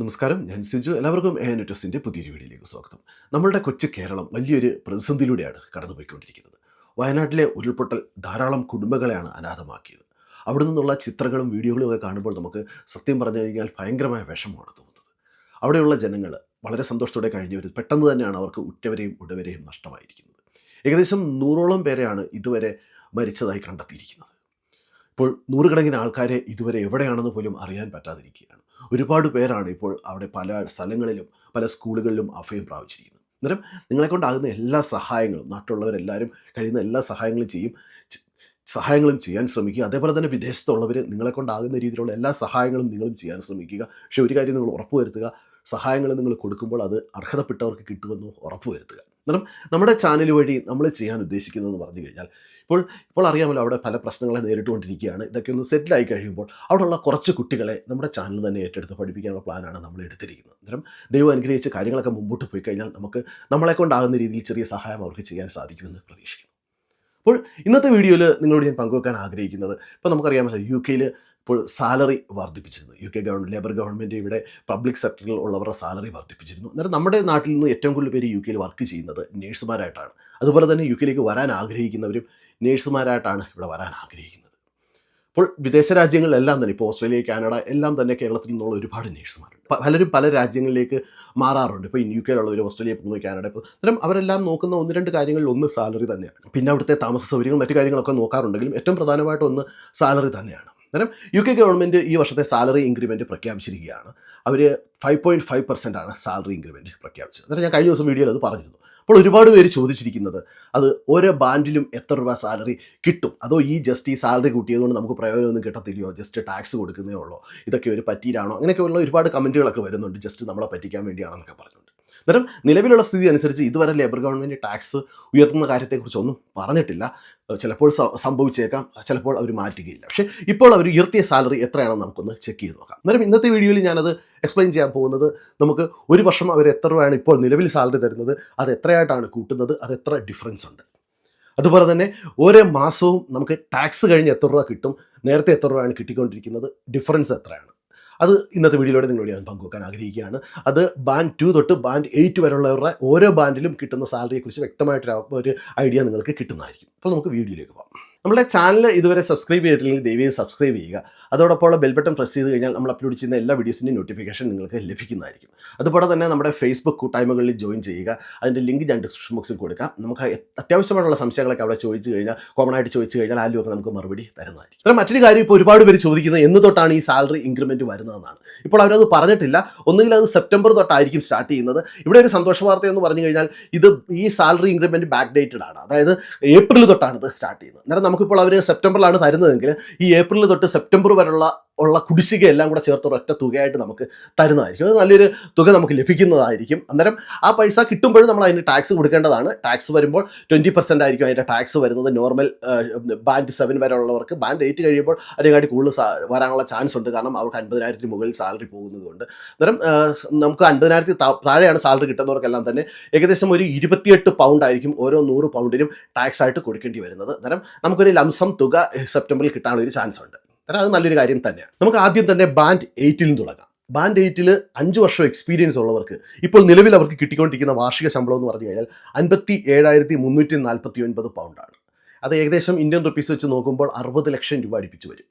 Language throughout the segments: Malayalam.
നമസ്കാരം, ഞാൻ സിജു. എല്ലാവർക്കും നെറ്റസിൻ്റെ പുതിയൊരു വീഡിയോയിലേക്ക് സ്വാഗതം. നമ്മളുടെ കൊച്ചു കേരളം വലിയൊരു പ്രതിസന്ധിയിലൂടെയാണ് കടന്നുപോയിക്കൊണ്ടിരിക്കുന്നത്. വയനാട്ടിലെ ഉരുൾപൊട്ടൽ ധാരാളം കുടുംബങ്ങളെയാണ് അനാഥമാക്കിയത്. അവിടെ നിന്നുള്ള ചിത്രങ്ങളും വീഡിയോകളും ഒക്കെ കാണുമ്പോൾ നമുക്ക് സത്യം പറഞ്ഞു കഴിഞ്ഞാൽ ഭയങ്കരമായ വിഷമമാണ് തോന്നുന്നത്. അവിടെയുള്ള ജനങ്ങൾ വളരെ സന്തോഷത്തോടെ കഴിഞ്ഞവർ പെട്ടെന്ന് തന്നെയാണ് അവർക്ക് ഉറ്റവരെയും ഉടവരെയും നഷ്ടമായിരിക്കുന്നത്. ഏകദേശം 100ഓളം പേരെയാണ് ഇതുവരെ മരിച്ചതായി കണ്ടെത്തിയിരിക്കുന്നത്. ഇപ്പോൾ നൂറുകണക്കിന് ആൾക്കാരെ ഇതുവരെ എവിടെയാണെന്ന് പോലും അറിയാൻ പറ്റാതിരിക്കുകയാണ്. ഒരുപാട് പേരാണ് ഇപ്പോൾ അവിടെ പല സ്ഥലങ്ങളിലും പല സ്കൂളുകളിലും അഭയം പ്രാപിച്ചിരിക്കുന്നത്. അന്നേരം നിങ്ങളെക്കൊണ്ടാകുന്ന എല്ലാ സഹായങ്ങളും, നാട്ടിലുള്ളവരെല്ലാവരും കഴിയുന്ന എല്ലാ സഹായങ്ങളും ചെയ്യാൻ ശ്രമിക്കുക. അതേപോലെ തന്നെ വിദേശത്തുള്ളവർ നിങ്ങളെക്കൊണ്ടാകുന്ന രീതിയിലുള്ള എല്ലാ സഹായങ്ങളും നിങ്ങളും ചെയ്യാൻ ശ്രമിക്കുക. പക്ഷേ ഒരു കാര്യം നിങ്ങൾ ഉറപ്പുവരുത്തുക, സഹായങ്ങൾ നിങ്ങൾ കൊടുക്കുമ്പോൾ അത് അർഹതപ്പെട്ടവർക്ക് കിട്ടുമെന്ന് ഉറപ്പുവരുത്തുക. അന്നേരം നമ്മുടെ ചാനൽ വഴി നമ്മൾ ചെയ്യാൻ ഉദ്ദേശിക്കുന്നതെന്ന് പറഞ്ഞു കഴിഞ്ഞാൽ ഇപ്പോൾ അറിയാമല്ലോ, അവിടെ പല പ്രശ്നങ്ങളെ നേരിട്ടുകൊണ്ടിരിക്കുകയാണ്. ഇതൊക്കെ ഒന്ന് സെറ്റിലായി കഴിയുമ്പോൾ അവിടെയുള്ള കുറച്ച് കുട്ടികളെ നമ്മുടെ ചാനൽ തന്നെ ഏറ്റെടുത്ത് പഠിപ്പിക്കാനുള്ള പ്ലാനാണ് നമ്മൾ എടുത്തിരിക്കുന്നത്. അന്നേരം ദൈവം അനുഗ്രഹിച്ച് കാര്യങ്ങളൊക്കെ മുമ്പോട്ട് പോയി കഴിഞ്ഞാൽ നമുക്ക് നമ്മളെക്കൊണ്ടാകുന്ന രീതിയിൽ ചെറിയ സഹായം അവർക്ക് ചെയ്യാൻ സാധിക്കുമെന്ന് പ്രതീക്ഷിക്കുന്നു. അപ്പോൾ ഇന്നത്തെ വീഡിയോയിൽ നിങ്ങളോട് ഞാൻ പങ്കുവെക്കാൻ ആഗ്രഹിക്കുന്നത്, ഇപ്പോൾ നമുക്കറിയാമല്ലോ UK ഇപ്പോൾ സാലറി വർദ്ധിപ്പിച്ചിരുന്നു. UK ലേബർ ഗവൺമെൻറ് ഇവിടെ പബ്ലിക് സെക്ടറിൽ ഉള്ളവരുടെ സാലറി വർദ്ധിപ്പിച്ചിരുന്നു. അന്നേരം നമ്മുടെ നാട്ടിൽ നിന്ന് ഏറ്റവും കൂടുതൽ പേര് UK വർക്ക് ചെയ്യുന്നത് നേഴ്സുമാരായിട്ടാണ്. അതുപോലെ തന്നെ UK വരാൻ ആഗ്രഹിക്കുന്നവരും നേഴ്സുമാരായിട്ടാണ് ഇവിടെ വരാൻ ആഗ്രഹിക്കുന്നത്. ഇപ്പോൾ വിദേശ രാജ്യങ്ങളിലെല്ലാം തന്നെ, ഇപ്പോൾ ഓസ്ട്രേലിയ, കാനഡ എല്ലാം തന്നെ കേരളത്തിൽ നിന്നുള്ള ഒരുപാട് നേഴ്സുമാരുണ്ട്. പലരും പല രാജ്യങ്ങളിലേക്ക് മാറാറുണ്ട്. ഇപ്പോൾ UK ഓസ്ട്രേലിയ പോകുന്നു, കാനഡ പോകുന്നു. അന്നേരം അവരെല്ലാം നോക്കുന്ന ഒന്ന് രണ്ട് കാര്യങ്ങളിൽ ഒന്ന് സാലറി തന്നെയാണ്. പിന്നെ അവിടുത്തെ താമസ സൗകര്യങ്ങൾ മറ്റു കാര്യങ്ങളൊക്കെ നോക്കാറുണ്ടെങ്കിലും ഏറ്റവും പ്രധാനമായിട്ട് ഒന്ന് സാലറി തന്നെയാണ്. അന്നേരം UK ഗവൺമെൻറ് ഈ വർഷത്തെ സാലറി ഇൻക്രിമെൻറ്റ് പ്രഖ്യാപിച്ചിരിക്കുകയാണ്. അവർ 5.5% ആണ് സാലറി ഇൻക്രിമെൻറ്റ് പ്രഖ്യാപിച്ചത്. അന്നേരം ഞാൻ കഴിഞ്ഞ ദിവസം വീഡിയോയിൽ അത് പറഞ്ഞിരുന്നു. അപ്പോൾ ഒരുപാട് പേര് ചോദിച്ചിരിക്കുന്നത്, അത് ഓരോ ബാൻഡിലും എത്ര രൂപ സാലറി കിട്ടും, അതോ ഈ സാലറി കൂട്ടിയതുകൊണ്ട് നമുക്ക് പ്രയോജനമൊന്നും കിട്ടത്തില്ലയോ, ജസ്റ്റ് ടാക്സ് കൊടുക്കുന്നേ ഉള്ളോ, ഇതൊക്കെ ഒരു പറ്റിയിലാണോ, അങ്ങനെയൊക്കെയുള്ള ഒരുപാട് കമൻറ്റുകളൊക്കെ വരുന്നുണ്ട്. ജസ്റ്റ് നമ്മളെ പറ്റിക്കാൻ വേണ്ടിയാണെന്നൊക്കെ പറഞ്ഞുകൊണ്ട്. അന്നേരം നിലവിലുള്ള സ്ഥിതി അനുസരിച്ച് ഇതുവരെ ലേബർ ഗവൺമെൻറ് ടാക്സ് ഉയർത്തുന്ന കാര്യത്തെക്കുറിച്ചൊന്നും പറഞ്ഞിട്ടില്ല. ചിലപ്പോൾ സംഭവിച്ചേക്കാം, ചിലപ്പോൾ അവർ മാറ്റുകയില്ല. പക്ഷേ ഇപ്പോൾ അവർ ഉയർത്തിയ സാലറി എത്രയാണെന്ന് നമുക്കൊന്ന് ചെക്ക് ചെയ്ത് നോക്കാം. അന്നേരം ഇന്നത്തെ വീഡിയോയിൽ ഞാനത് എക്സ്പ്ലെയിൻ ചെയ്യാൻ പോകുന്നത്, നമുക്ക് ഒരു വർഷം അവർ എത്ര രൂപയാണ് ഇപ്പോൾ നിലവിൽ സാലറി തരുന്നത്, അത് എത്രയായിട്ടാണ് കൂട്ടുന്നത്, അത് എത്ര ഡിഫറൻസ് ഉണ്ട്. അതുപോലെ തന്നെ ഓരോ മാസവും നമുക്ക് ടാക്സ് കഴിഞ്ഞ് എത്ര രൂപ കിട്ടും, നേരത്തെ എത്ര രൂപയാണ് കിട്ടിക്കൊണ്ടിരിക്കുന്നത്, ഡിഫറൻസ് എത്രയാണ്, അത് ഇന്നത്തെ വീഡിയോയിലൂടെ നിങ്ങളോട് ഞാൻ പങ്കുവെക്കാൻ ആഗ്രഹിക്കുകയാണ്. അത് ബാൻഡ് 2 തൊട്ട് ബാൻഡ് 8 വരെയുള്ളവരുടെ ഓരോ ബാൻഡിലും കിട്ടുന്ന സാലറിയെക്കുറിച്ച് വ്യക്തമായിട്ടൊരു ഐഡിയ നിങ്ങൾക്ക് കിട്ടുന്നതായിരിക്കും. അപ്പോൾ നമുക്ക് വീഡിയോയിലേക്ക് പോകാം. നമ്മുടെ ചാനൽ ഇതുവരെ സബ്സ്ക്രൈബ് ചെയ്തിട്ടില്ലെങ്കിൽ ദയവായി സബ്സ്ക്രൈബ് ചെയ്യുക. അതോടൊപ്പം ബെൽ ബട്ടൺ പ്രസ് ചെയ്ത് കഴിഞ്ഞാൽ നമ്മൾ അപ്ലോഡ് ചെയ്യുന്ന എല്ലാ വീഡിയോസിൻ്റെയും നോട്ടിഫിക്കേഷൻ നിങ്ങൾക്ക് ലഭിക്കുന്നതായിരിക്കും. അതുപോലെ തന്നെ നമ്മുടെ ഫേസ്ബുക്ക് കൂട്ടായ്മകളിൽ ജോയിൻ ചെയ്യുക. അതിൻ്റെ ലിങ്ക് ഞാൻ ഡിസ്ക്രിപ്ഷൻ ബോക്സിൽ കൊടുക്കാം. നമുക്ക് അത്യാവശ്യമായിട്ടുള്ള സംശയങ്ങളൊക്കെ അവിടെ ചോദിച്ചു കഴിഞ്ഞാൽ, കോമൺ ആയിട്ട് ചോദിച്ചു കഴിഞ്ഞാൽ ആലുമൊക്കെ നമുക്ക് മറുപടി തരുന്നതായിരിക്കും. അപ്പോൾ മറ്റൊരു കാര്യം, ഇപ്പോൾ ഒരുപാട് പേര് ചോദിക്കുന്നത് എന്ന് തൊട്ടാണ് ഈ സാലറി ഇൻക്രിമെൻറ്റ് വരുന്നതെന്നാണ്. ഇപ്പോൾ അവരത് പറഞ്ഞിട്ടില്ല. ഒന്നുകിൽ അത് സെപ്റ്റംബർ തൊട്ടായിരിക്കും സ്റ്റാർട്ട് ചെയ്യുന്നത്. ഇവിടെ ഒരു സന്തോഷ വാർത്ത എന്ന് പറഞ്ഞു കഴിഞ്ഞാൽ, ഈ സാലറി ഇൻക്രിമെൻറ്റ് ബാക്ക് ഡേറ്റഡ് ആണ്. അതായത് ഏപ്രിൽ തൊട്ടാണ് ഇത് സ്റ്റാർട്ട് ചെയ്യുന്നത്. അന്നേരം നമുക്കിപ്പോൾ അവർ സെപ്റ്റംബറിലാണ് തരുന്നതെങ്കിൽ ഈ ഏപ്രിൽ തൊട്ട് സെപ്റ്റംബർ വരെയുള്ള കുടിശ്ശിക എല്ലാം കൂടെ ചേർത്ത് ഒരൊറ്റ തുകയായിട്ട് നമുക്ക് തരുന്നതായിരിക്കും. അത് നല്ലൊരു തുക നമുക്ക് ലഭിക്കുന്നതായിരിക്കും. അന്നേരം ആ പൈസ കിട്ടുമ്പോഴും നമ്മൾ അതിന് ടാക്സ് കൊടുക്കേണ്ടതാണ്. ടാക്സ് വരുമ്പോൾ 20% ആയിരിക്കും അതിൻ്റെ ടാക്സ് വരുന്നത്. നോർമൽ ബാൻഡ് 7 വരെ ഉള്ളവർക്ക്, ബാൻഡ് 8 കഴിയുമ്പോൾ അതിനെക്കാട്ടി കൂടുതൽ വരാനുള്ള ചാൻസ് ഉണ്ട്. കാരണം അവർക്ക് 50,000 മുകളിൽ സാലറി പോകുന്നതുകൊണ്ട്. അന്നേരം നമുക്ക് 50,000 താഴെയാണ് സാലറി കിട്ടുന്നവർക്കെല്ലാം തന്നെ ഏകദേശം ഒരു 28 പൗണ്ട് ആയിരിക്കും ഓരോ 100 പൗണ്ടിനും ടാക്സ് ആയിട്ട് കൊടുക്കേണ്ടി വരുന്നത്. അന്നേരം നമുക്കൊരു ലംസം തുക സെപ്റ്റംബറിൽ കിട്ടാനുള്ള ഒരു ചാൻസ് ഉണ്ട്. അത് നല്ലൊരു കാര്യം തന്നെയാണ്. നമുക്ക് ആദ്യം തന്നെ ബാൻഡ് 8 തുടങ്ങാം. ബാൻഡ് 8 5 വർഷം എക്സ്പീരിയൻസ് ഉള്ളവർക്ക് ഇപ്പോൾ നിലവിൽ അവർക്ക് കിട്ടിക്കൊണ്ടിരിക്കുന്ന വാർഷിക ശമ്പളം എന്ന് പറഞ്ഞു കഴിഞ്ഞാൽ 57,349 പൗണ്ടാണ്. അത് ഏകദേശം ഇന്ത്യൻ റുപ്പീസ് വെച്ച് നോക്കുമ്പോൾ 60 ലക്ഷം രൂപ അടുപ്പിച്ച് വരും.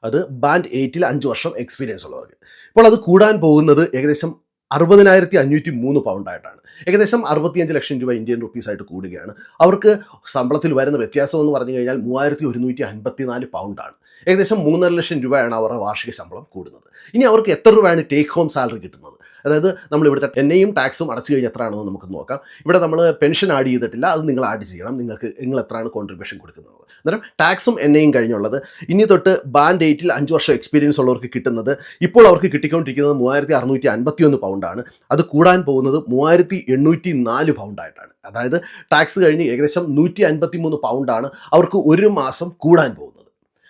അത് ബാൻഡ് 8 5 വർഷം എക്സ്പീരിയൻസ് ഉള്ളവർക്ക്. ഇപ്പോൾ അത് കൂടാൻ പോകുന്നത് ഏകദേശം 60,503 പൗണ്ടായിട്ടാണ്. ഏകദേശം 65 ലക്ഷം രൂപ ഇന്ത്യൻ റുപ്പീസായിട്ട് കൂടുകയാണ്. അവർക്ക് ശമ്പളത്തിൽ വരുന്ന വ്യത്യാസം എന്ന് പറഞ്ഞു കഴിഞ്ഞാൽ 3,154 പൗണ്ടാണ്. ഏകദേശം 3.5 ലക്ഷം രൂപയാണ് അവരുടെ വാർഷിക ശമ്പളം കൂടുന്നത്. ഇനി അവർക്ക് എത്ര രൂപയാണ് ടേക്ക് ഹോം സാലറി കിട്ടുന്നത്, അതായത് നമ്മൾ ഇവിടുത്തെ എണ്ണയും ടാക്സും അടച്ചു കഴിഞ്ഞാൽ എത്രയാണെന്ന് നമുക്ക് നോക്കാം. ഇവിടെ നമ്മൾ പെൻഷൻ ആഡ് ചെയ്തിട്ടില്ല, അത് നിങ്ങൾ ആഡ് ചെയ്യണം. നിങ്ങൾ എത്രയാണ് കോൺട്രിബ്യൂഷൻ കൊടുക്കുന്നത്. അന്നേരം ടാക്സും എണ്ണയും കഴിഞ്ഞുള്ളത് ഇനി തൊട്ട് ബാൻഡ് 8 5 വർഷം എക്സ്പീരിയൻസ് ഉള്ളവർക്ക് കിട്ടുന്നത്, ഇപ്പോൾ അവർക്ക് കിട്ടിക്കൊണ്ടിരിക്കുന്നത് 3,651 പൗണ്ടാണ്. അത് കൂടാൻ പോകുന്നത് 3,804 പൗണ്ടായിട്ടാണ്. അതായത് ടാക്സ് കഴിഞ്ഞ് ഏകദേശം 153 പൗണ്ടാണ് അവർക്ക് ഒരു മാസം കൂടാൻ പോകുന്നത്.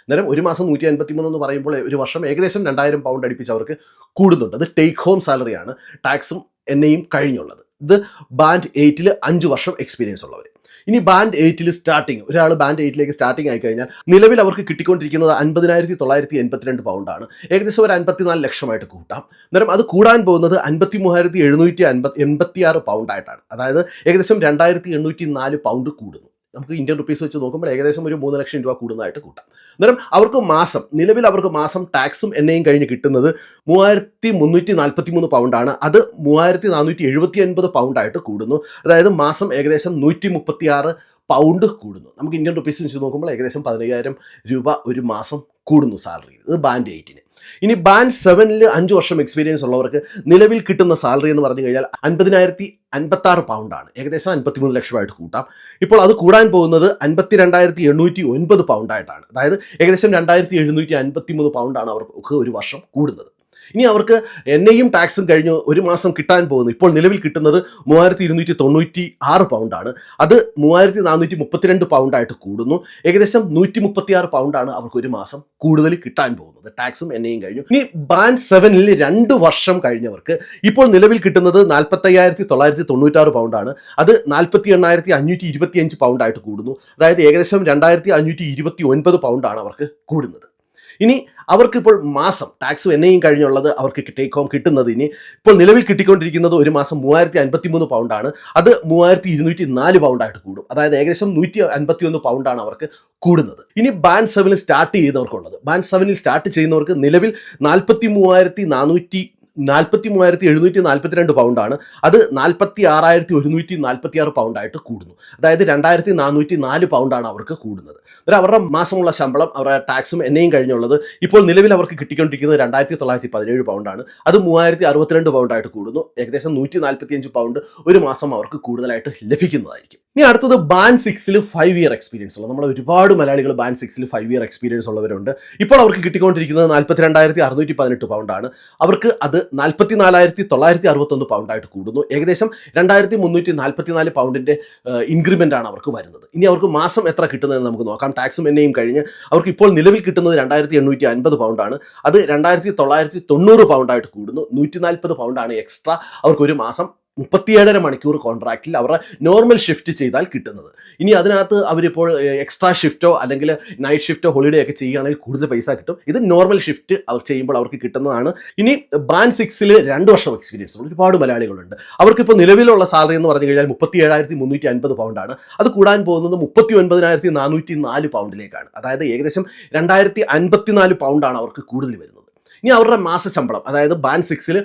അന്നേരം ഒരു മാസം 153 എന്ന് പറയുമ്പോൾ ഒരു വർഷം ഏകദേശം 2,000 പൗണ്ട് അടുപ്പിച്ച് അവർക്ക് കൂടുന്നുണ്ട്. അത് ടേക്ക് ഹോം സാലറിയാണ്, ടാക്സും എണ്ണയും കഴിഞ്ഞുള്ളത്. ഇത് ബാൻഡ് 8 5 വർഷം എക്സ്പീരിയൻസ് ഉള്ളവർ. ഇനി ബാൻഡ് 8 സ്റ്റാർട്ടിങ്, ഒരാൾ ബാൻഡ് 8 സ്റ്റാർട്ടിങ് ആയി കഴിഞ്ഞാൽ നിലവിൽ അവർക്ക് കിട്ടിക്കൊണ്ടിരിക്കുന്നത് 50,992 പൗണ്ടാണ്. ഏകദേശം ഒരു 54 ലക്ഷമായിട്ട് കൂട്ടാം. അന്നേരം അത് കൂടാൻ പോകുന്നത് 53,786 പൗണ്ടായിട്ടാണ്. അതായത് ഏകദേശം 2,804 പൗണ്ട് കൂടുന്നു. നമുക്ക് ഇന്ത്യൻ റുപ്പീസ് വെച്ച് നോക്കുമ്പോൾ ഏകദേശം ഒരു 3 ലക്ഷം രൂപ കൂടുന്നതായിട്ട് കൂട്ടാം. അന്നേരം അവർക്ക് നിലവിൽ അവർക്ക് മാസം ടാക്സും എണ്ണയും കഴിഞ്ഞ് കിട്ടുന്നത് 3,343 പൗണ്ടാണ്. അത് 3,479 പൗണ്ടായിട്ട് കൂടുന്നു. അതായത് മാസം ഏകദേശം 136 പൗണ്ട് കൂടുന്നു. നമുക്ക് ഇന്ത്യൻ റുപ്പീസ് വെച്ച് നോക്കുമ്പോൾ ഏകദേശം 15,000 രൂപ ഒരു മാസം കൂടുന്നു സാലറി. ഇത് ബാൻഡ് 8. ഇനി ബാൻഡ് 7 5 വർഷം എക്സ്പീരിയൻസ് ഉള്ളവർക്ക് നിലവിൽ കിട്ടുന്ന സാലറി എന്ന് പറഞ്ഞു കഴിഞ്ഞാൽ 50,056 പൗണ്ടാണ്. ഏകദേശം 53 ലക്ഷമായിട്ട് കൂട്ടാം. ഇപ്പോൾ അത് കൂടാൻ പോകുന്നത് 52,809 പൗണ്ടായിട്ടാണ്. അതായത് ഏകദേശം 2,753 പൗണ്ടാണ് അവർക്ക് ഒരു വർഷം കൂടുന്നത്. ഇനി അവർക്ക് എണ്ണയും ടാക്സും കഴിഞ്ഞ് ഒരു മാസം കിട്ടാൻ പോകുന്നത് ഇപ്പോൾ നിലവിൽ കിട്ടുന്നത് 3,296 പൗണ്ടാണ്. അത് 3,432 പൗണ്ടായിട്ട് കൂടുന്നു. ഏകദേശം 136 പൗണ്ടാണ് അവർക്ക് ഒരു മാസം കൂടുതൽ കിട്ടാൻ പോകുന്നത്, ടാക്സും എണ്ണയും കഴിഞ്ഞു. ഇനി ബാൻഡ് 7 2 വർഷം കഴിഞ്ഞവർക്ക് ഇപ്പോൾ നിലവിൽ കിട്ടുന്നത് 45,996 പൗണ്ടാണ്. അത് 48,525 പൗണ്ടായിട്ട് കൂടുന്നു. അതായത് ഏകദേശം 2,529 പൗണ്ടാണ് അവർക്ക് കൂടുന്നത്. ഇനി അവർക്കിപ്പോൾ മാസം ടാക്സും എണ്ണയും കഴിഞ്ഞുള്ളത് അവർക്ക് ടേക്ക് ഹോം കിട്ടുന്നത് ഇനി ഇപ്പോൾ നിലവിൽ കിട്ടിക്കൊണ്ടിരിക്കുന്നത് ഒരു മാസം 3,053 പൗണ്ടാണ്. അത് 3,204 പൗണ്ടായിട്ട് കൂടും. അതായത് ഏകദേശം 151 പൗണ്ടാണ് അവർക്ക് കൂടുന്നത്. ഇനി ബാൻഡ് 7 സ്റ്റാർട്ട് ചെയ്യുന്നവർക്ക് നിലവിൽ 43,742 പൗണ്ടാണ്. അത് 46,146 പൗണ്ടായിട്ട് കൂടുന്നു. അതായത് 2,404 പൗണ്ടാണ് അവർക്ക് കൂടുന്നത്. അവരുടെ മാസമുള്ള ശമ്പളം, അവരുടെ ടാക്സും എണ്ണയും കഴിഞ്ഞുള്ളത് ഇപ്പോൾ നിലവിൽ അവർക്ക് കിട്ടിക്കൊണ്ടിരിക്കുന്നത് 2,917 പൗണ്ടാണ്. അത് 3,062 പൗണ്ടായിട്ട് കൂടുന്നു. ഏകദേശം 145 പൗണ്ട് ഒരു മാസം അവർക്ക് കൂടുതലായിട്ട് ലഭിക്കുന്നതായിരിക്കും. ഇനി അടുത്തത് ബാൻഡ് 6 5 ഇയർ എക്സ്പീരിയൻസ് ഉള്ള നമ്മൾ ഒരുപാട് മലയാളികൾ ബാൻഡ് 6 5 ഇയർ എക്സ്പീരിയൻസ് ഉള്ളവരുണ്ട്. ഇപ്പോൾ അവർക്ക് കിട്ടിക്കൊണ്ടിരിക്കുന്നത് 42,618 പൗണ്ടാണ്. അവർക്ക് അത് 44,961 പൗണ്ടായിട്ട് കൂടുന്നു. ഏകദേശം 2,344 പൗണ്ടിൻ്റെ ഇൻക്രിമെൻ്റ് ആണ് അവർക്ക് വരുന്നത്. ഇനി അവർക്ക് മാസം എത്ര കിട്ടുന്നതെന്ന് നമുക്ക് നോക്കാം. ടാക്സും എണ്ണയും കഴിഞ്ഞ് അവർക്ക് ഇപ്പോൾ നിലവിൽ കിട്ടുന്നത് 2,850 പൗണ്ടാണ്. അത് 2,990 പൗണ്ടായിട്ട് കൂടുന്നു. 140 പൗണ്ടാണ് എക്സ്ട്രാ അവർക്ക് ഒരു മാസം 37.5 മണിക്കൂർ കോൺട്രാക്റ്റിൽ അവരുടെ നോർമൽ ഷിഫ്റ്റ് ചെയ്താൽ കിട്ടുന്നത്. ഇനി അതിനകത്ത് അവരിപ്പോൾ എക്സ്ട്രാ ഷിഫ്റ്റോ അല്ലെങ്കിൽ നൈറ്റ് ഷിഫ്റ്റോ ഹോളിഡേ ഒക്കെ ചെയ്യുകയാണെങ്കിൽ കൂടുതൽ പൈസ കിട്ടും. ഇത് നോർമൽ ഷിഫ്റ്റ് അവർ ചെയ്യുമ്പോൾ അവർക്ക് കിട്ടുന്നതാണ്. ഇനി ബാൻഡ് 6 2 വർഷം എക്സ്പീരിയൻസ് ഉള്ള ഒരുപാട് മലയാളികളുണ്ട്. അവർക്കിപ്പോൾ നിലവിലുള്ള സാലറി എന്ന് പറഞ്ഞു കഴിഞ്ഞാൽ 37,350 പൗണ്ടാണ്. അത് കൂടാൻ പോകുന്നത് 39,404 പൗണ്ടിലേക്കാണ്. അതായത് ഏകദേശം 2,054 പൗണ്ടാണ് അവർക്ക് കൂടുതൽ വരുന്നത്. ഇനി അവരുടെ മാസശമ്പളം, അതായത് ബാൻഡ് 6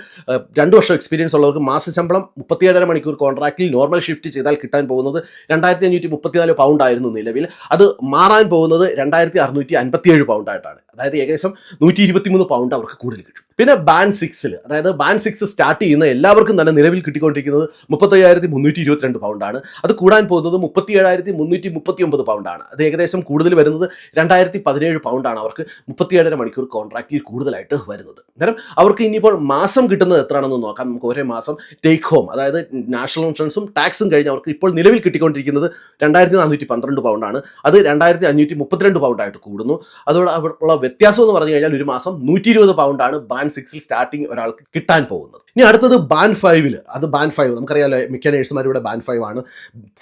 2 വർഷം എക്സ്പീരിയൻസ് ഉള്ളവർക്ക് മാസശമ്പളം 37.5 മണിക്കൂർ കോൺട്രാക്റ്റിൽ നോർമൽ ഷിഫ്റ്റ് ചെയ്താൽ കിട്ടാൻ പോകുന്നത് 2,534 പൗണ്ട് ആയിരുന്നു നിലവിൽ. അത് മാറാൻ പോകുന്നത് 2,657 പൗണ്ടായിട്ടാണ്. അതായത് ഏകദേശം 123 പൗണ്ട് അവർക്ക് കൂടുതൽ കിട്ടും. പിന്നെ ബാൻഡ് 6 അതായത് ബാൻഡ് 6 സ്റ്റാർട്ട് ചെയ്യുന്ന എല്ലാവർക്കും തന്നെ നിലവിൽ കിട്ടിക്കൊണ്ടിരിക്കുന്നത് 35,322 പൗണ്ടാണ്. അത് കൂടാൻ പോകുന്നത് 37,339 പൗണ്ടാണ്. അത് ഏകദേശം കൂടുതൽ വരുന്നത് 2,017 പൗണ്ടാണ് അവർക്ക് 37.5 മണിക്കൂർ കോൺട്രാക്റ്റിൽ കൂടുതലായിട്ട് വരുന്നത്. അന്നേരം അവർക്ക് ഇനിയിപ്പോൾ മാസം കിട്ടുന്നത് എത്രയാണെന്ന് നോക്കാം. നമുക്ക് ഒരേ മാസം ടേക്ക് ഹോം, അതായത് നാഷണൽ ഇൻഷുറൻസും ടാക്സും കഴിഞ്ഞ് അവർക്ക് ഇപ്പോൾ നിലവിൽ കിട്ടിക്കൊണ്ടിരിക്കുന്നത് 2,412 പൗണ്ടാണ്. അത് 2,532 പൗണ്ടായിട്ട് കൂടുന്നു. അതോടെ അവർക്കുള്ള വ്യത്യാസം എന്ന് പറഞ്ഞു കഴിഞ്ഞാൽ ഒരു മാസം 120 പൗണ്ടാണ് ബാൻഡ് 6 സ്റ്റാർട്ടിങ് ഒരാൾക്ക് കിട്ടാൻ പോകുന്നത്. ഇനി അടുത്തത് ബാൻഡ് 5. അത് ബാൻഡ് 5 നമുക്കറിയാമല്ലോ, മിക്ക നേഴ്സുമാരുടെ ബാൻഡ് 5 ആണ്.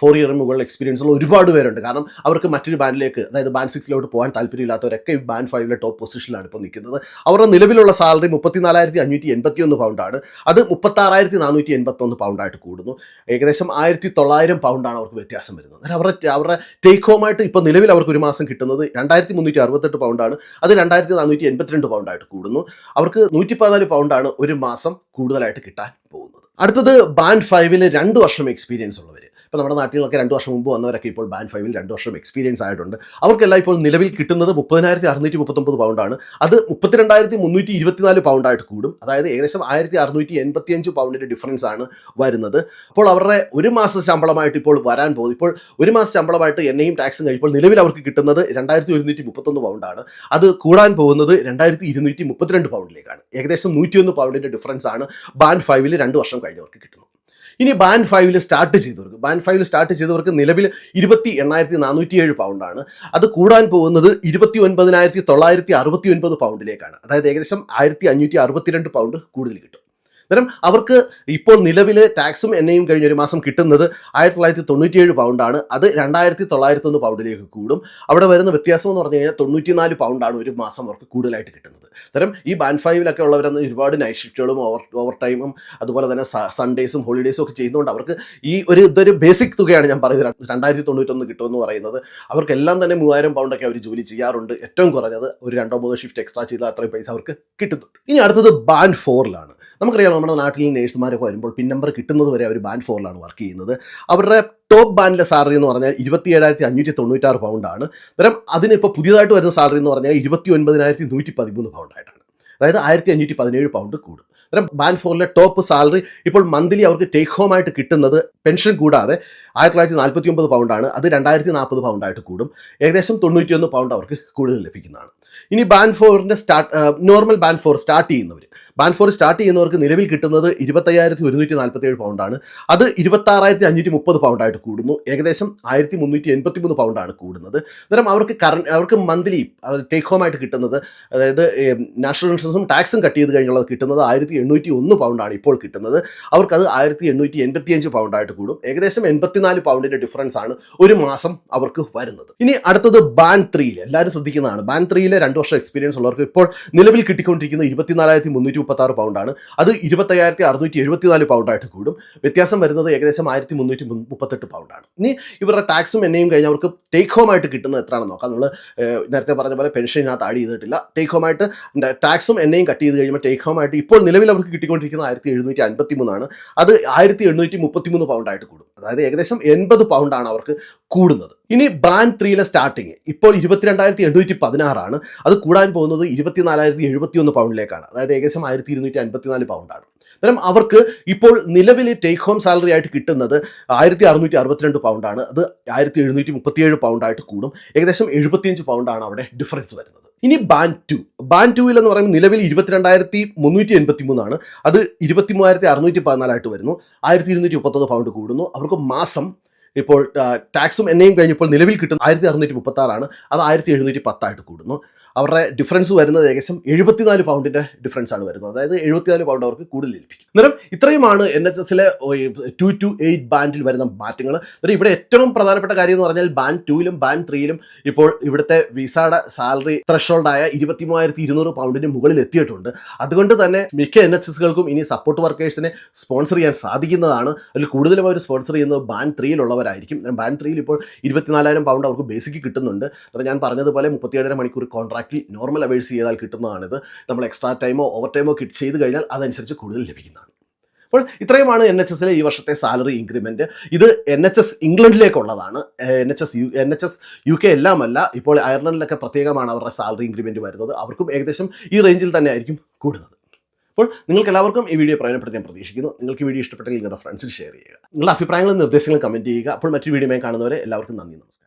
4 ഇയർ മുകളിൽ എക്സ്പീരിയൻസ് ഉള്ള ഒരുപാട് പേരുണ്ട്. കാരണം അവർക്ക് മറ്റൊരു ബാൻഡിലേക്ക്, അതായത് ബാൻഡ് 6 പോകാൻ താല്പര്യമില്ലാത്തവരൊക്കെ ഈ ബാൻഡ് 5 ടോപ്പ് പൊസിഷനിലാണ് ഇപ്പോൾ നിൽക്കുന്നത്. അവരുടെ നിലവിലുള്ള സാലറി 34,581 പൗണ്ടാണ്. അത് 36,481 പൗണ്ടായിട്ട് കൂടുന്നു. ഏകദേശം 1,900 പൗണ്ടാണ് അവർക്ക് വ്യത്യാസം വരുന്നത്. അവരുടെ ടേക്ക് ഹോം ആയിട്ട് ഇപ്പോൾ നിലവിൽ അവർക്ക് ഒരു മാസം കിട്ടുന്നത് 2,368 പൗണ്ടാണ്. അത് 2,482 പൗണ്ടായിട്ട് കൂടുന്നു. അവർക്ക് 114 പൗണ്ടാണ് ഒരു മാസം കൂടുതലായിട്ട് കിട്ടാൻ പോകുന്നത്. അടുത്തത് ബാൻഡ് 5 2 വർഷം എക്സ്പീരിയൻസ് ഉള്ളവർ. ഇപ്പോൾ നമ്മുടെ നാട്ടിലൊക്കെ 2 വർഷം മുമ്പ് വന്നവരൊക്കെ ഇപ്പോൾ ബാൻഡ് 5 2 വർഷം എക്സ്പീരിയൻസ് ആയിട്ടുണ്ട്. അവർക്കെല്ലാം ഇപ്പോൾ നിലവിൽ കിട്ടുന്നത് 30,639 പൗണ്ടാണ്. അത് 32,324 പൗണ്ടായിട്ട് കൂടും. അതായത് ഏകദേശം 1,685 പൗണ്ടിൻ്റെ ഡിഫറൻസ് ആണ് വരുന്നത്. അപ്പോൾ അവരുടെ ഒരു മാസ ശമ്പളമായിട്ട് ഇപ്പോൾ വരാൻ പോകുന്നത്, ഇപ്പോൾ ഒരു മാസ ശമ്പളമായിട്ട് എണ്ണയും ടാക്സും കഴിയുമ്പോൾ നിലവിൽ അവർക്ക് കിട്ടുന്നത് 2,131 പൗണ്ടാണ്. അത് കൂടാൻ പോകുന്നത് 2,232 പൗണ്ടിലേക്കാണ്. ഏകദേശം 101 പൗണ്ടിൻ്റെ ഡിഫറൻസ് ആണ് ബാൻഡ് 5 2 വർഷം കഴിഞ്ഞവർക്ക് കിട്ടുന്നത്. ഇനി ബാൻഡ് 5 സ്റ്റാർട്ട് ചെയ്തവർക്ക് നിലവിൽ 28,407 പൗണ്ടാണ്. അത് കൂടാൻ പോകുന്നത് 29,969 പൗണ്ടിലേക്കാണ്. അതായത് ഏകദേശം 1,562 പൗണ്ട് കൂടുതൽ കിട്ടും. അന്നേരം അവർക്ക് ഇപ്പോൾ നിലവിൽ ടാക്സും എണ്ണയും കഴിഞ്ഞ ഒരു മാസം കിട്ടുന്നത് 1997 പൗണ്ടാണ്. അത് 2901 പൗണ്ടിലേക്ക് കൂടും. അവിടെ വരുന്ന വ്യത്യാസം എന്ന് പറഞ്ഞു കഴിഞ്ഞാൽ 94 പൗണ്ടാണ് ഒരു മാസം അവർക്ക് കൂടുതലായിട്ട് കിട്ടുന്നത്. അന്നേരം ഈ ബാൻഡ് 5 ഉള്ളവരന്ന് ഒരുപാട് നൈറ്റ് ഷിഫ്റ്റുകളും ഓവർ ടൈമും അതുപോലെ തന്നെ സൺഡേസും ഹോളിഡേസും ഒക്കെ ചെയ്യുന്നതുകൊണ്ട് അവർക്ക് ഇതൊരു ബേസിക് തുകയാണ് ഞാൻ പറയുന്നത്. 2091 കിട്ടുമെന്ന് പറയുന്നത്. അവർക്കെല്ലാം തന്നെ 3000 പൗണ്ടൊക്കെ അവർ ജോലി ചെയ്യാറുണ്ട്. ഏറ്റവും കുറഞ്ഞത് ഒരു 2-3 ഷിഫ്റ്റ് എക്സ്ട്രാ ചെയ്താൽ അത്രയും പൈസ അവർക്ക് കിട്ടുന്നുണ്ട്. ഇനി അടുത്തത് ബാൻഡ് 4 നമുക്കറിയാം നമ്മുടെ നാട്ടിൽ നേഴ്സുമാരൊക്കെ വരുമ്പോൾ പിൻ നമ്പർ കിട്ടുന്നത് വരെ അവർ ബാൻഡ് 4 വർക്ക് ചെയ്യുന്നത്. അവരുടെ ടോപ്പ് ബാൻഡിലെ സാലറി എന്ന് പറഞ്ഞാൽ 27,596 പൗണ്ടാണ്. അന്നേരം അതിനിപ്പോൾ പുതിയതായിട്ട് വരുന്ന സാലറി എന്ന് പറഞ്ഞാൽ 29,113 പൗണ്ടായിട്ടാണ്. അതായത് 1,517 പൗണ്ട് കൂടും. അന്നേരം ബാൻഡ് 4 ടോപ്പ് സാലറി ഇപ്പോൾ മന്ത്ലി അവർക്ക് ടേക്ക് ഹോം ആയിട്ട് കിട്ടുന്നത് പെൻഷൻ കൂടാതെ 1949 പൗണ്ടാണ്. അത് 2040 പൗണ്ടായിട്ട് കൂടും. ഏകദേശം 91 പൗണ്ട് അവർക്ക് കൂടുതൽ ലഭിക്കുന്നതാണ്. ഇനി ബാൻഡ് 4 നോർമൽ ബാൻഡ് 4 സ്റ്റാർട്ട് ചെയ്യുന്നവർക്ക് നിലവിൽ കിട്ടുന്നത് 25,147 പൗണ്ടാണ്. അത് 26,530 പൗണ്ടായിട്ട് കൂടുന്നു. ഏകദേശം 1,383 പൗണ്ടാണ് കൂടുന്നത്. അന്നേരം അവർക്ക് മന്ത്ലി ടേക്ക് ഹോം ആയിട്ട് കിട്ടുന്നത്, അതായത് നാഷണൽ ഇൻഷുറൻസും ടാക്സും കട്ട് ചെയ്ത് കഴിഞ്ഞുള്ളത് കിട്ടുന്നത് 1,801 പൗണ്ടാണ് ഇപ്പോൾ കിട്ടുന്നത്. അവർക്കത് 1,885 പൗണ്ടായിട്ട് കൂടും. ഏകദേശം 84 പൗണ്ടിൻ്റെ ഡിഫറൻസ് ആണ് ഒരു മാസം അവർക്ക് വരുന്നത്. ഇനി അടുത്തത് ബാൻഡ് 3 എല്ലാവരും ശ്രദ്ധിക്കുന്നതാണ്. ബാൻഡ് 3 2 വർഷം എക്സ്പീരിയൻസ് ഉള്ളവർക്ക് ഇപ്പോൾ നിലവിൽ കിട്ടിക്കൊണ്ടിരിക്കുന്നത് 24,336 പൗണ്ടാണ്. അത് 25,674 പൗണ്ടായിട്ട് കൂടും. വ്യത്യാസം വരുന്നത് ഏകദേശം 1,338 പൗണ്ടാണ്. ഇനി ഇവരുടെ ടാക്സും എണ്ണയും കഴിഞ്ഞ് അവർക്ക് ടേക്ക് ഹോം ആയിട്ട് കിട്ടുന്നത് എത്രയാണെന്ന് നോക്കാം. നമ്മൾ നേരത്തെ പറഞ്ഞ പോലെ പെൻഷനകത്ത് ആഡ് ചെയ്തിട്ടില്ല. ടേക്ക് ഹോം ആയിട്ട് ടാക്സും എണ്ണയും കട്ട് ചെയ്ത് കഴിയുമ്പോൾ ടേക്ക് ഹോം ആയിട്ട് ഇപ്പോൾ നിലവിൽ അവർക്ക് കിട്ടിക്കൊണ്ടിരിക്കുന്നത് 1,753 അത് 1,833 പൗണ്ടായിട്ട് കൂടും. അതായത് ഏകദേശം 80 പൗണ്ടാണ് അവർക്ക് കൂടുന്നത്. ഇനി ബാൻഡ് 3 സ്റ്റാർട്ടിങ് ഇപ്പോൾ 22,816 അത് കൂടാൻ പോകുന്നത് 24,071 പൗണ്ടിലേക്കാണ്. അതായത് ഏകദേശം 1,254 പൗണ്ടാണ്. അന്നേരം അവർക്ക് ഇപ്പോൾ നിലവിൽ ടേക്ക് ഹോം സാലറി ആയിട്ട് കിട്ടുന്നത് 1,662 പൗണ്ടാണ്. അത് 1,737 പൗണ്ടായിട്ട് കൂടും. ഏകദേശം 75 പൗണ്ടാണ് അവിടെ ഡിഫറൻസ് വരുന്നത്. ഇനി ബാൻഡ് 2 എന്ന് പറയുമ്പോൾ നിലവിൽ 22,383 അത് 23,614 വരുന്നു. 1,239 പൗണ്ട് കൂടുന്നു. അവർക്ക് മാസം ഇപ്പോൾ ടാക്സും എണ്ണയും കഴിഞ്ഞപ്പോൾ നിലവിൽ കിട്ടുന്ന 1,636 അത് 1,710 കൂടുന്നു. അവരുടെ ഡിഫറൻസ് വരുന്നത് ഏകദേശം 74 പൗണ്ടിൻ്റെ ഡിഫറൻസ് ആണ് വരുന്നത്. അതായത് 74 പൗണ്ട് അവർക്ക് കൂടുതൽ ലഭിക്കും. അന്നേരം ഇത്രയുമാണ് NHSലെ 2 to 8 ബാൻഡിൽ വരുന്ന മാറ്റങ്ങൾ. അന്നേരം ഇവിടെ ഏറ്റവും പ്രധാനപ്പെട്ട കാര്യം എന്ന് പറഞ്ഞാൽ ബാൻഡ് 2 ബാൻഡ് 3 ഇപ്പോൾ ഇവിടുത്തെ വിസയുടെ സാലറി ത്രഷോൾഡായ 23,200 പൗണ്ടിന് മുകളിൽ എത്തിയിട്ടുണ്ട്. അതുകൊണ്ട് തന്നെ മിക്ക NHSകൾക്കും ഇനി സപ്പോർട്ട് വർക്കേഴ്സിനെ സ്പോൺസർ ചെയ്യാൻ സാധിക്കുന്നതാണ്. അതിൽ കൂടുതലും അവർ സ്പോൺസർ ചെയ്യുന്നത് ബാൻഡ് 3 ബാൻഡ് 3 ഇപ്പോൾ 24,000 പൗണ്ട് അവർക്ക് ബേസിക്ക് കിട്ടുന്നുണ്ട്. അന്നേരം ഞാൻ പറഞ്ഞതുപോലെ 37.5 മണിക്കൂർ കോൺട്രാക്ട് നോർമൽ അവേഴ്സ് ചെയ്താൽ കിട്ടുന്നതാണിത്. നമ്മൾ എക്സ്ട്രാ ടൈമോ ഓവർ ടൈമോ ചെയ്ത് കഴിഞ്ഞാൽ അതനുസരിച്ച് കൂടുതൽ ലഭിക്കുന്നതാണ്. അപ്പോൾ ഇത്രയുമാണ് NHSലെ ഈ വർഷത്തെ സാലറി ഇൻക്രിമെൻറ്റ്. ഇത് NHS ഇംഗ്ലണ്ടിലേക്കുള്ളതാണ്. NHS UK എല്ലാമല്ല. ഇപ്പോൾ അയർലൻഡിലൊക്കെ പ്രത്യേകമാണ് അവരുടെ സാലറി ഇൻക്രിമെൻറ്റ് വരുന്നത്. അവർക്കും ഏകദേശം ഈ റേഞ്ചിൽ തന്നെ ആയിരിക്കും കൂടുന്നത്. അപ്പോൾ നിങ്ങൾക്ക് എല്ലാവർക്കും ഈ വീഡിയോ പ്രയോജനപ്പെടുത്തി ഞാൻ പ്രതീക്ഷിക്കുന്നു. നിങ്ങൾക്ക് ഈ വീഡിയോ ഇഷ്ടപ്പെട്ടെങ്കിൽ നിങ്ങളുടെ ഫ്രണ്ട്സിൽ ഷെയർ ചെയ്യുക. നിങ്ങളുടെ അഭിപ്രായങ്ങളും നിർദ്ദേശങ്ങളും കമൻറ്റ് ചെയ്യുക. അപ്പോൾ മറ്റൊരു വീഡിയോയുമായി കാണുന്നവരെ എല്ലാവർക്കും നന്ദി, നമസ്കാരം.